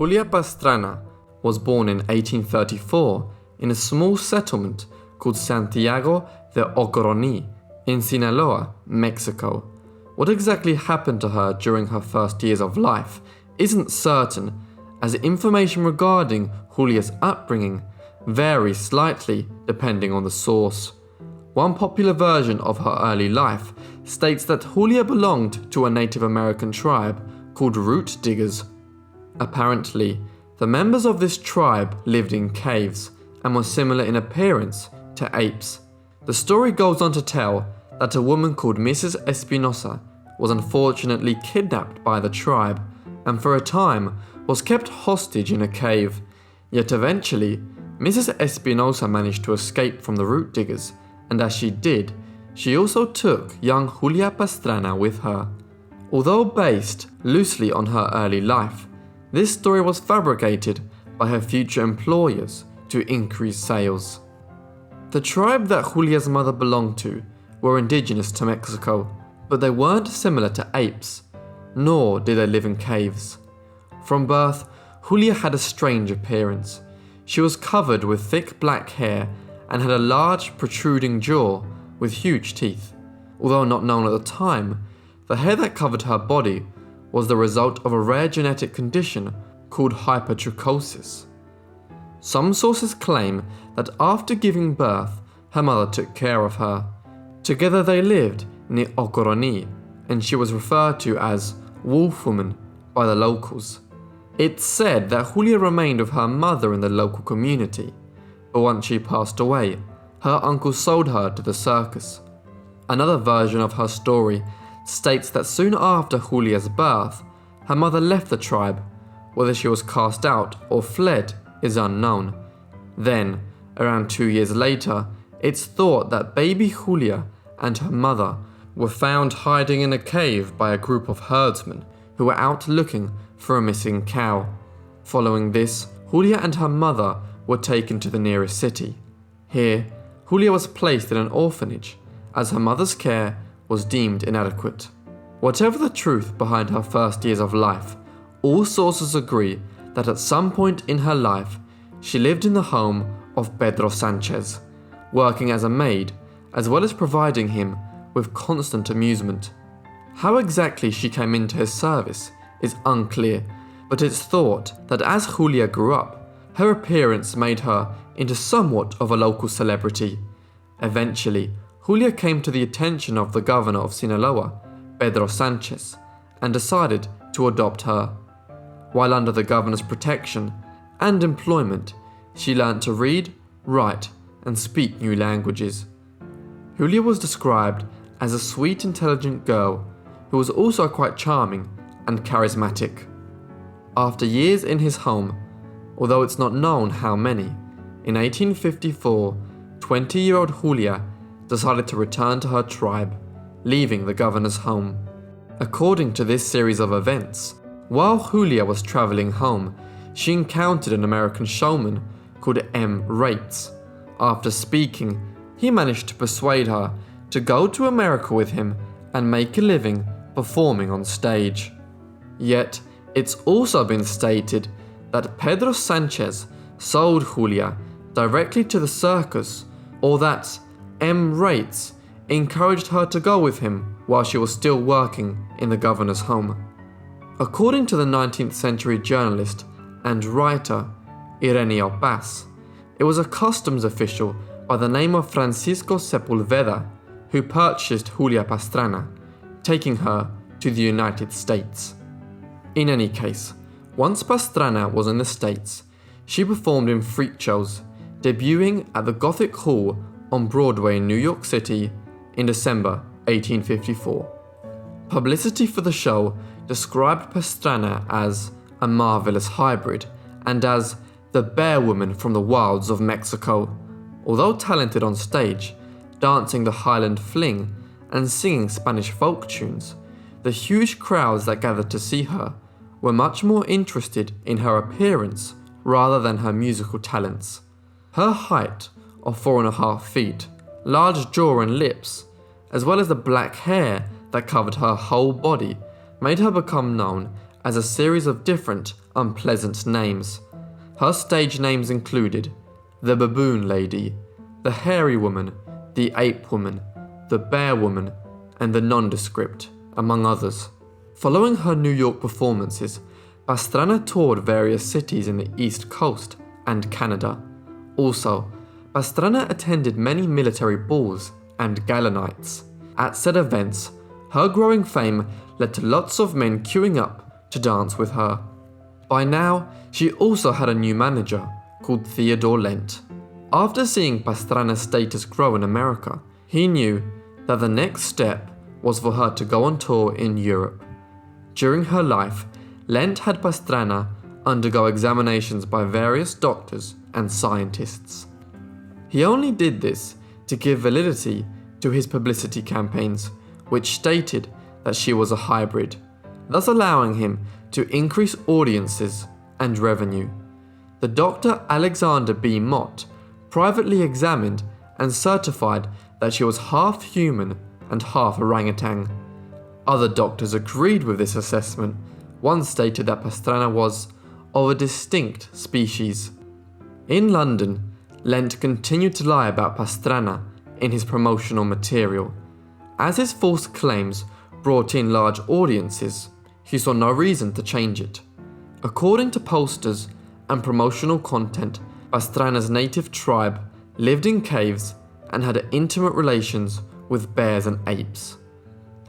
Julia Pastrana was born in 1834 in a small settlement called Santiago de Ocoroní in Sinaloa, Mexico. What exactly happened to her during her first years of life isn't certain, as information regarding Julia's upbringing varies slightly depending on the source. One popular version of her early life states that Julia belonged to a Native American tribe called root diggers. Apparently, the members of this tribe lived in caves and were similar in appearance to apes. The story goes on to tell that a woman called Mrs. Espinosa was unfortunately kidnapped by the tribe and for a time was kept hostage in a cave. Yet eventually, Mrs. Espinosa managed to escape from the root diggers, and as she did, she also took young Julia Pastrana with her. Although based loosely on her early life, this story was fabricated by her future employers to increase sales. The tribe that Julia's mother belonged to were indigenous to Mexico, but they weren't similar to apes, nor did they live in caves. From birth, Julia had a strange appearance. She was covered with thick black hair and had a large protruding jaw with huge teeth. Although not known at the time, the hair that covered her body was the result of a rare genetic condition called hypertrichosis. Some sources claim that after giving birth, her mother took care of her. Together they lived near Ocoroní, and she was referred to as Wolf Woman by the locals. It's said that Julia remained with her mother in the local community, but once she passed away, her uncle sold her to the circus. Another version of her story states that soon after Julia's birth, her mother left the tribe. Whether she was cast out or fled is unknown. Then, around 2 years later, it's thought that baby Julia and her mother were found hiding in a cave by a group of herdsmen who were out looking for a missing cow. Following this, Julia and her mother were taken to the nearest city. Here, Julia was placed in an orphanage, as her mother's care was deemed inadequate. Whatever the truth behind her first years of life, all sources agree that at some point in her life, she lived in the home of Pedro Sanchez, working as a maid, as well as providing him with constant amusement. How exactly she came into his service is unclear, but it's thought that as Julia grew up, her appearance made her into somewhat of a local celebrity. Eventually, Julia came to the attention of the governor of Sinaloa, Pedro Sanchez, and decided to adopt her. While under the governor's protection and employment, she learned to read, write, and speak new languages. Julia was described as a sweet, intelligent girl who was also quite charming and charismatic. After years in his home, although it's not known how many, in 1854, 20-year-old Julia decided to return to her tribe, leaving the governor's home. According to this series of events, while Julia was traveling home, she encountered an American showman called M. Rates. After speaking, he managed to persuade her to go to America with him and make a living performing on stage. Yet, it's also been stated that Pedro Sanchez sold Julia directly to the circus, or that M. Rates encouraged her to go with him while she was still working in the governor's home. According to the 19th century journalist and writer Ireneo Paz, it was a customs official by the name of Francisco Sepulveda who purchased Julia Pastrana, taking her to the United States. In any case, once Pastrana was in the States, she performed in freak shows, debuting at the Gothic Hall on Broadway in New York City in December 1854. Publicity for the show described Pastrana as a marvelous hybrid and as the bear woman from the wilds of Mexico. Although talented on stage, dancing the Highland Fling and singing Spanish folk tunes, the huge crowds that gathered to see her were much more interested in her appearance rather than her musical talents. Her height of 4.5 feet, large jaw and lips, as well as the black hair that covered her whole body, made her become known as a series of different unpleasant names. Her stage names included the Baboon Lady, the Hairy Woman, the Ape Woman, the Bear Woman, and the Nondescript, among others. Following her New York performances, Pastrana toured various cities in the East Coast and Canada. Also, Pastrana attended many military balls and gala nights. At said events, her growing fame led to lots of men queuing up to dance with her. By now, she also had a new manager called Theodore Lent. After seeing Pastrana's status grow in America, he knew that the next step was for her to go on tour in Europe. During her life, Lent had Pastrana undergo examinations by various doctors and scientists. He only did this to give validity to his publicity campaigns, which stated that she was a hybrid, thus allowing him to increase audiences and revenue. The Dr. Alexander B. Mott privately examined and certified that she was half human and half orangutan. Other doctors agreed with this assessment. One stated that Pastrana was of a distinct species. In London, Lent continued to lie about Pastrana in his promotional material. As his false claims brought in large audiences, he saw no reason to change it. According to posters and promotional content, Pastrana's native tribe lived in caves and had intimate relations with bears and apes.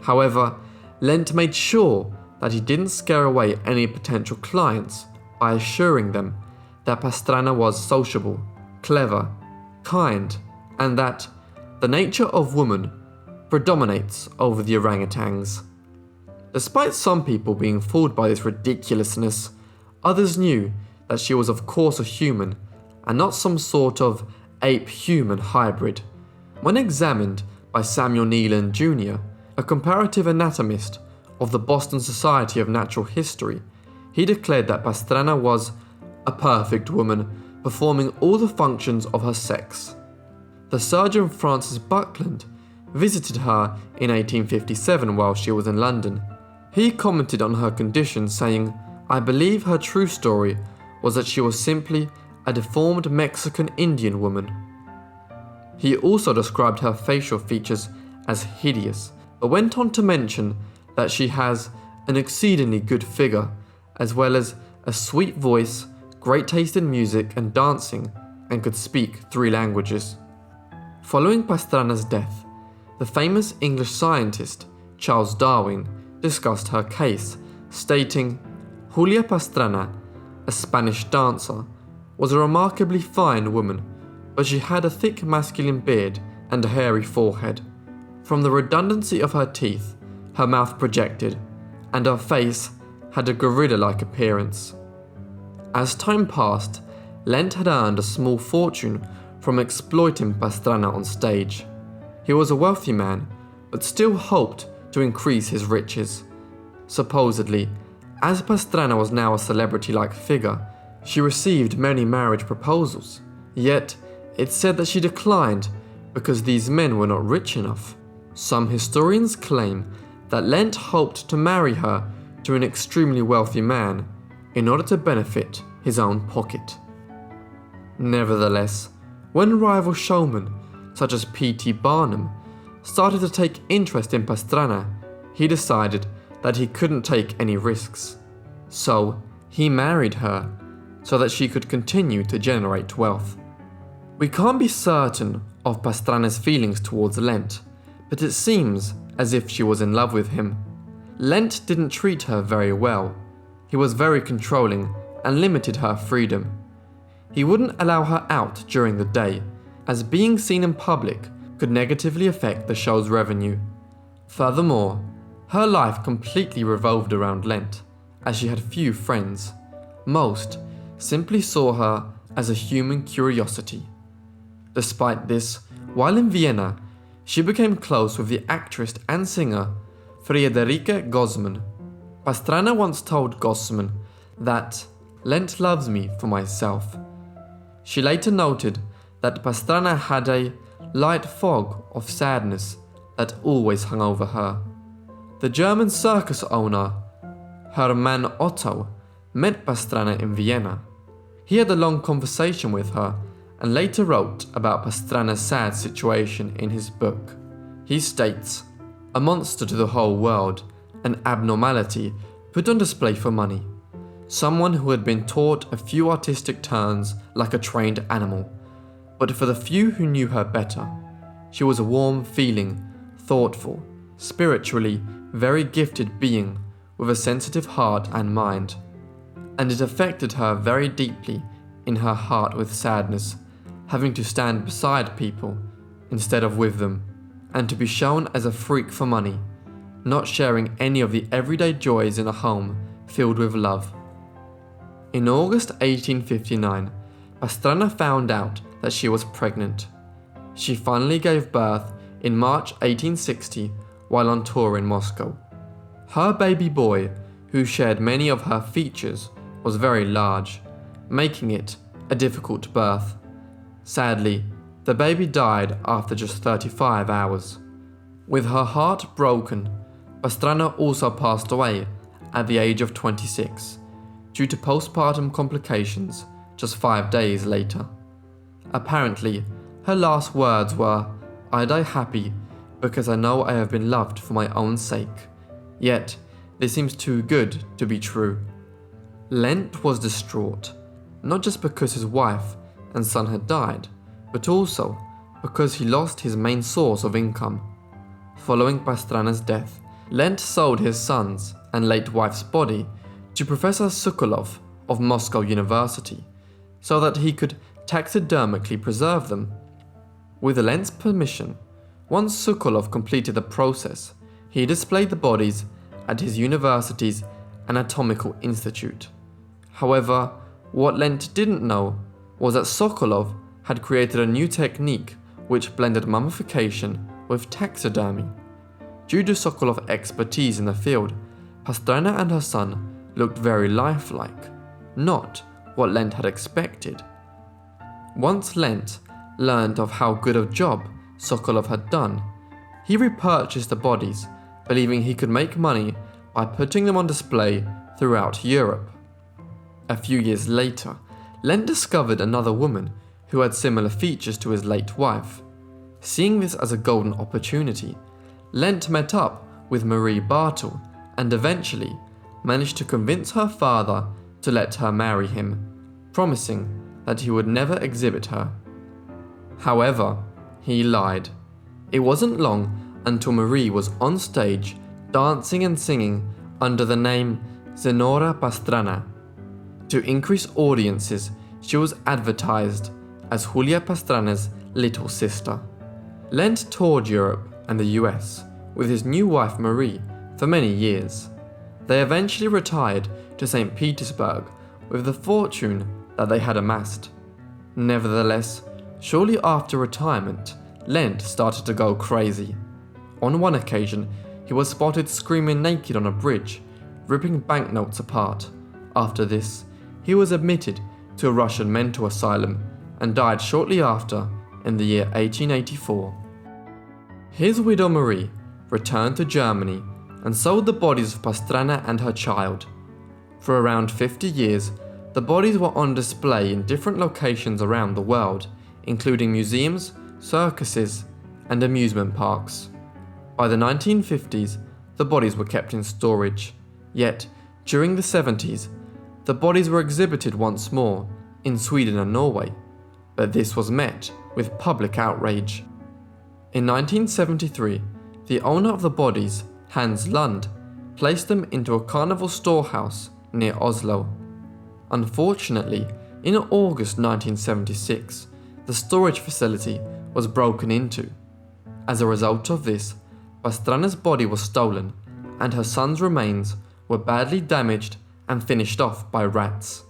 However, Lent made sure that he didn't scare away any potential clients by assuring them that Pastrana was sociable, clever, kind, and that the nature of woman predominates over the orangutans. Despite some people being fooled by this ridiculousness, others knew that she was of course a human and not some sort of ape-human hybrid. When examined by Samuel Neelan Jr., a comparative anatomist of the Boston Society of Natural History, he declared that Pastrana was a perfect woman, performing all the functions of her sex. The surgeon Francis Buckland visited her in 1857 while she was in London. He commented on her condition, saying, "I believe her true story was that she was simply a deformed Mexican Indian woman." He also described her facial features as hideous, but went on to mention that she has an exceedingly good figure, as well as a sweet voice, great taste in music and dancing, and could speak 3 languages. Following Pastrana's death, the famous English scientist Charles Darwin discussed her case, stating, "Julia Pastrana, a Spanish dancer, was a remarkably fine woman, but she had a thick masculine beard and a hairy forehead. From the redundancy of her teeth, her mouth projected, and her face had a gorilla-like appearance." As time passed, Lent had earned a small fortune from exploiting Pastrana on stage. He was a wealthy man, but still hoped to increase his riches. Supposedly, as Pastrana was now a celebrity-like figure, she received many marriage proposals, yet it's said that she declined because these men were not rich enough. Some historians claim that Lent hoped to marry her to an extremely wealthy man in order to benefit his own pocket. Nevertheless, when rival showmen such as P.T. Barnum started to take interest in Pastrana, he decided that he couldn't take any risks. So he married her so that she could continue to generate wealth. We can't be certain of Pastrana's feelings towards Lent, but it seems as if she was in love with him. Lent didn't treat her very well. He was very controlling and limited her freedom. He wouldn't allow her out during the day, as being seen in public could negatively affect the show's revenue. Furthermore, her life completely revolved around Lent, as she had few friends. Most simply saw her as a human curiosity. Despite this, while in Vienna, she became close with the actress and singer Friederike Gossmann. Pastrana once told Gossmann that Lent loves me for myself. She later noted that Pastrana had a light fog of sadness that always hung over her. The German circus owner Hermann Otto met Pastrana in Vienna. He had a long conversation with her and later wrote about Pastrana's sad situation in his book. He states, "A monster to the whole world, an abnormality put on display for money. Someone who had been taught a few artistic turns like a trained animal. But for the few who knew her better, she was a warm feeling, thoughtful, spiritually very gifted being with a sensitive heart and mind. And it affected her very deeply in her heart with sadness, having to stand beside people instead of with them, and to be shown as a freak for money, not sharing any of the everyday joys in a home filled with love." In August 1859, Pastrana found out that she was pregnant. She finally gave birth in March 1860 while on tour in Moscow. Her baby boy, who shared many of her features, was very large, making it a difficult birth. Sadly, the baby died after just 35 hours. With her heart broken, Pastrana also passed away at the age of 26 due to postpartum complications just 5 days later. Apparently, her last words were, "I die happy because I know I have been loved for my own sake. Yet, this seems too good to be true." Lent was distraught, not just because his wife and son had died, but also because he lost his main source of income. Following Pastrana's death, Lent sold his son's and late wife's body to Professor Sokolov of Moscow University so that he could taxidermically preserve them. With Lent's permission, once Sokolov completed the process, he displayed the bodies at his university's Anatomical Institute. However, what Lent didn't know was that Sokolov had created a new technique which blended mummification with taxidermy. Due to Sokolov's expertise in the field, Pastrana and her son looked very lifelike, not what Lent had expected. Once Lent learned of how good a job Sokolov had done, he repurchased the bodies, believing he could make money by putting them on display throughout Europe. A few years later, Lent discovered another woman who had similar features to his late wife. Seeing this as a golden opportunity, Lent met up with Marie Bartel and eventually managed to convince her father to let her marry him, promising that he would never exhibit her. However, he lied. It wasn't long until Marie was on stage dancing and singing under the name Julia Pastrana. To increase audiences, she was advertised as Julia Pastrana's little sister. Lent toured Europe and the US with his new wife Marie for many years. They eventually retired to St. Petersburg with the fortune that they had amassed. Nevertheless, shortly after retirement, Lent started to go crazy. On one occasion, he was spotted screaming naked on a bridge, ripping banknotes apart. After this, he was admitted to a Russian mental asylum and died shortly after in the year 1884. His widow Marie returned to Germany and sold the bodies of Pastrana and her child. For around 50 years, the bodies were on display in different locations around the world, including museums, circuses, and amusement parks. By the 1950s, the bodies were kept in storage. Yet, during the 70s, the bodies were exhibited once more in Sweden and Norway, but this was met with public outrage. In 1973, the owner of the bodies, Hans Lund, placed them into a carnival storehouse near Oslo. Unfortunately, in August 1976, the storage facility was broken into. As a result of this, Pastrana's body was stolen and her son's remains were badly damaged and finished off by rats.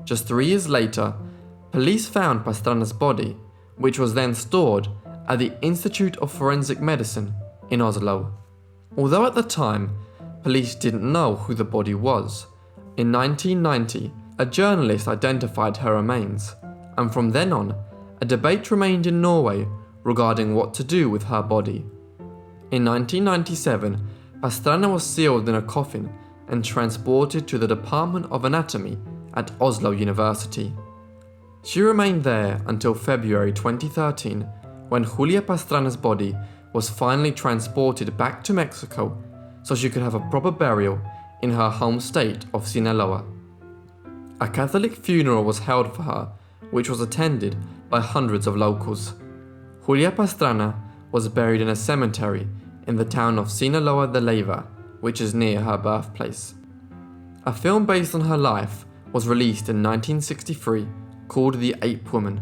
Just 3 years later, police found Pastrana's body, which was then stored at the Institute of Forensic Medicine in Oslo. Although at the time, police didn't know who the body was, in 1990, a journalist identified her remains, and from then on, a debate remained in Norway regarding what to do with her body. In 1997, Pastrana was sealed in a coffin and transported to the Department of Anatomy at Oslo University. She remained there until February 2013, when Julia Pastrana's body was finally transported back to Mexico so she could have a proper burial in her home state of Sinaloa. A Catholic funeral was held for her, which was attended by hundreds of locals. Julia Pastrana was buried in a cemetery in the town of Sinaloa de Leyva, which is near her birthplace. A film based on her life was released in 1963 called The Ape Woman.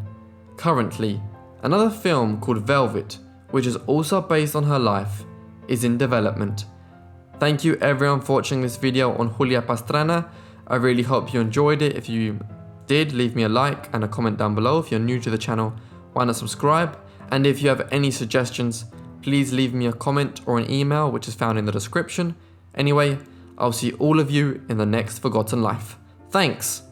Currently, another film called Velvet, which is also based on her life, is in development. Thank you everyone for watching this video on Julia Pastrana. I really hope you enjoyed it. If you did, leave me a like and a comment down below. If you're new to the channel, why not subscribe? And if you have any suggestions, please leave me a comment or an email, which is found in the description. Anyway, I'll see all of you in the next Forgotten Life. Thanks!